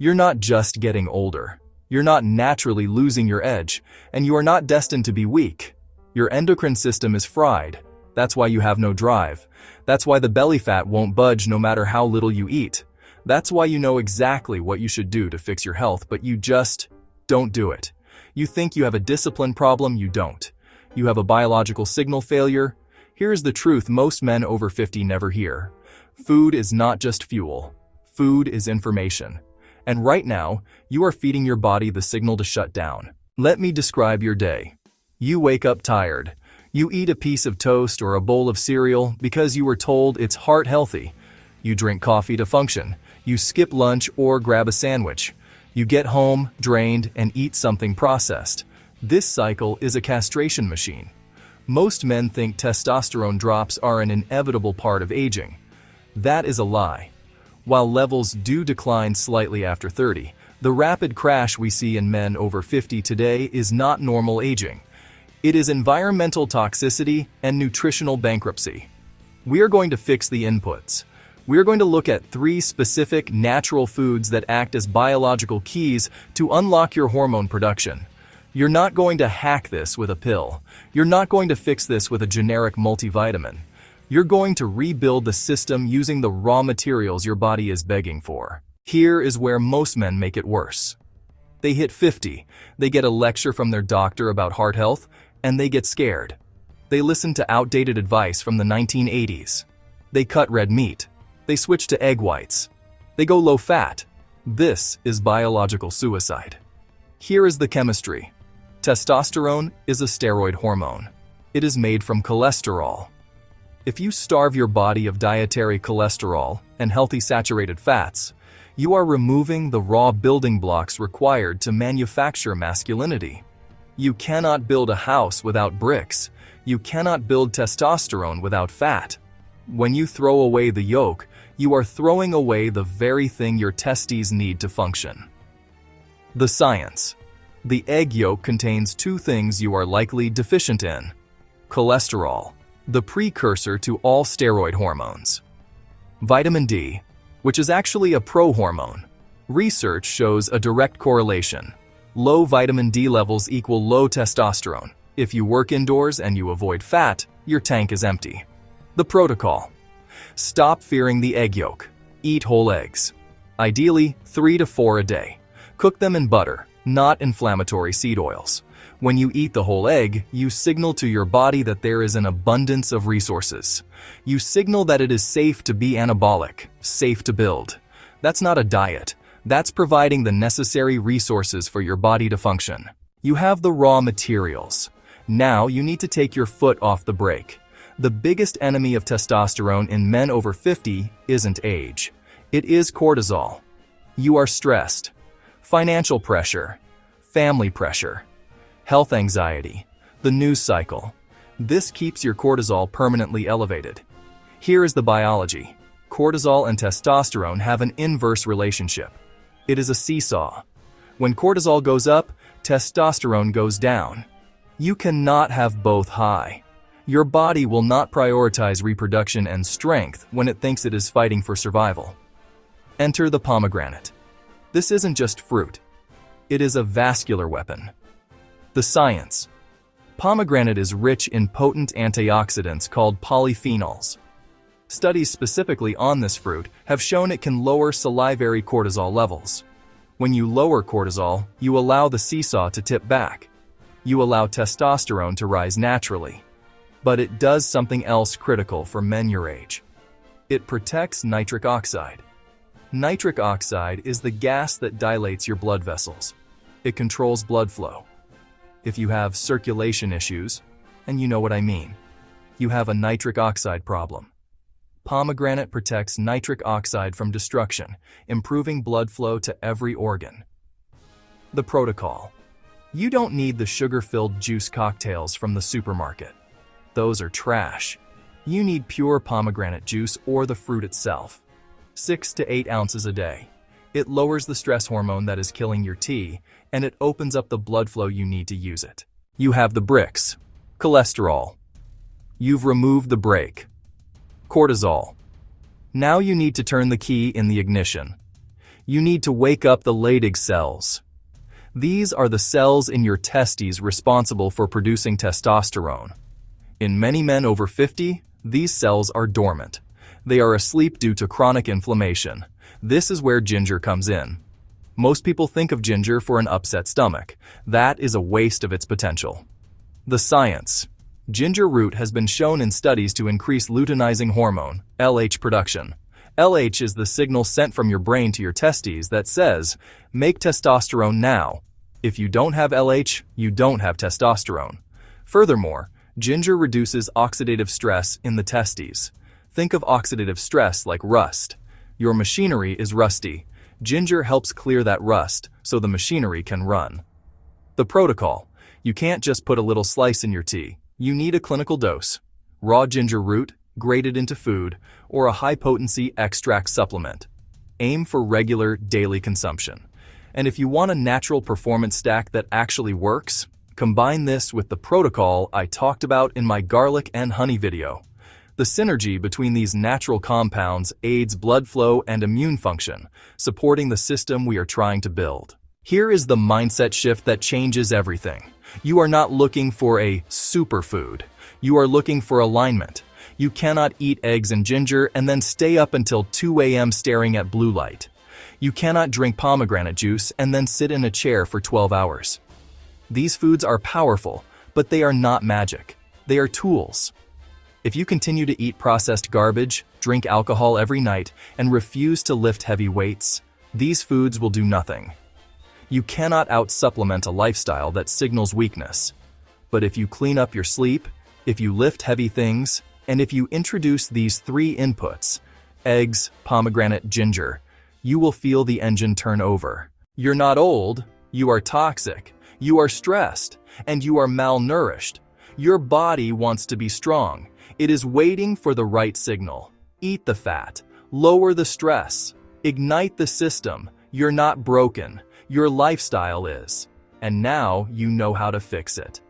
You're not just getting older. You're not naturally losing your edge, and you are not destined to be weak. Your endocrine system is fried. That's why you have no drive. That's why the belly fat won't budge no matter how little you eat. That's why you know exactly what you should do to fix your health, but you just don't do it. You think you have a discipline problem, you don't. You have a biological signal failure. Here's the truth most men over 50 never hear. Food is not just fuel. Food is information. And right now, you are feeding your body the signal to shut down. Let me describe your day. You wake up tired. You eat a piece of toast or a bowl of cereal because you were told it's heart healthy. You drink coffee to function. You skip lunch or grab a sandwich. You get home, drained, and eat something processed. This cycle is a castration machine. Most men think testosterone drops are an inevitable part of aging. That is a lie. While levels do decline slightly after 30, the rapid crash we see in men over 50 today is not normal aging. It is environmental toxicity and nutritional bankruptcy. We are going to fix the inputs. We are going to look at 3 specific natural foods that act as biological keys to unlock your hormone production. You're not going to hack this with a pill. You're not going to fix this with a generic multivitamin. You're going to rebuild the system using the raw materials your body is begging for. Here is where most men make it worse. They hit 50, they get a lecture from their doctor about heart health, and they get scared. They listen to outdated advice from the 1980s. They cut red meat. They switch to egg whites. They go low fat. This is biological suicide. Here is the chemistry. Testosterone is a steroid hormone. It is made from cholesterol. If you starve your body of dietary cholesterol and healthy saturated fats, you are removing the raw building blocks required to manufacture masculinity. You cannot build a house without bricks. You cannot build testosterone without fat. When you throw away the yolk, you are throwing away the very thing your testes need to function. The science. The egg yolk contains 2 things you are likely deficient in: cholesterol, the precursor to all steroid hormones; vitamin D, which is actually a prohormone. Research shows a direct correlation. Low vitamin D levels equal low testosterone. If you work indoors and you avoid fat, your tank is empty. The protocol. Stop fearing the egg yolk. Eat whole eggs. Ideally, 3 to 4 a day. Cook them in butter, not inflammatory seed oils. When you eat the whole egg, you signal to your body that there is an abundance of resources. You signal that it is safe to be anabolic, safe to build. That's not a diet. That's providing the necessary resources for your body to function. You have the raw materials. Now you need to take your foot off the brake. The biggest enemy of testosterone in men over 50 isn't age. It is cortisol. You are stressed. Financial pressure. Family pressure. Health anxiety. The news cycle. This keeps your cortisol permanently elevated. Here is the biology. Cortisol and testosterone have an inverse relationship. It is a seesaw. When cortisol goes up, testosterone goes down. You cannot have both high. Your body will not prioritize reproduction and strength when it thinks it is fighting for survival. Enter the pomegranate. This isn't just fruit. It is a vascular weapon. The science. Pomegranate is rich in potent antioxidants called polyphenols. Studies specifically on this fruit have shown it can lower salivary cortisol levels. When you lower cortisol, you allow the seesaw to tip back. You allow testosterone to rise naturally. But it does something else critical for men your age. It protects nitric oxide. Nitric oxide is the gas that dilates your blood vessels. It controls blood flow. If you have circulation issues, and you know what I mean, you have a nitric oxide problem. Pomegranate protects nitric oxide from destruction, improving blood flow to every organ. The protocol. You don't need the sugar-filled juice cocktails from the supermarket. Those are trash. You need pure pomegranate juice or the fruit itself. 6 to 8 ounces a day. It lowers the stress hormone that is killing your tea, and it opens up the blood flow you need to use it. You have the bricks. Cholesterol. You've removed the brake. Cortisol. Now you need to turn the key in the ignition. You need to wake up the Leydig cells. These are the cells in your testes responsible for producing testosterone. In many men over 50, these cells are dormant. They are asleep due to chronic inflammation. This is where ginger comes in. Most people think of ginger for an upset stomach. That is a waste of its potential. The science. Ginger root has been shown in studies to increase luteinizing hormone, LH production. LH is the signal sent from your brain to your testes that says, make testosterone now. If you don't have LH, you don't have testosterone. Furthermore, ginger reduces oxidative stress in the testes. Think of oxidative stress like rust. Your machinery is rusty. Ginger helps clear that rust so the machinery can run. The protocol. You can't just put a little slice in your tea. You need a clinical dose. Raw ginger root, grated into food, or a high-potency extract supplement. Aim for regular, daily consumption. And if you want a natural performance stack that actually works, combine this with the protocol I talked about in my garlic and honey video. The synergy between these natural compounds aids blood flow and immune function, supporting the system we are trying to build. Here is the mindset shift that changes everything. You are not looking for a superfood. You are looking for alignment. You cannot eat eggs and ginger and then stay up until 2 a.m. staring at blue light. You cannot drink pomegranate juice and then sit in a chair for 12 hours. These foods are powerful, but they are not magic. They are tools. If you continue to eat processed garbage, drink alcohol every night, and refuse to lift heavy weights, these foods will do nothing. You cannot out-supplement a lifestyle that signals weakness. But if you clean up your sleep, if you lift heavy things, and if you introduce these 3 inputs, eggs, pomegranate, ginger, you will feel the engine turn over. You're not old, you are toxic, you are stressed, and you are malnourished. Your body wants to be strong. It is waiting for the right signal. Eat the fat, lower the stress, ignite the system. You're not broken. Your lifestyle is. And now you know how to fix it.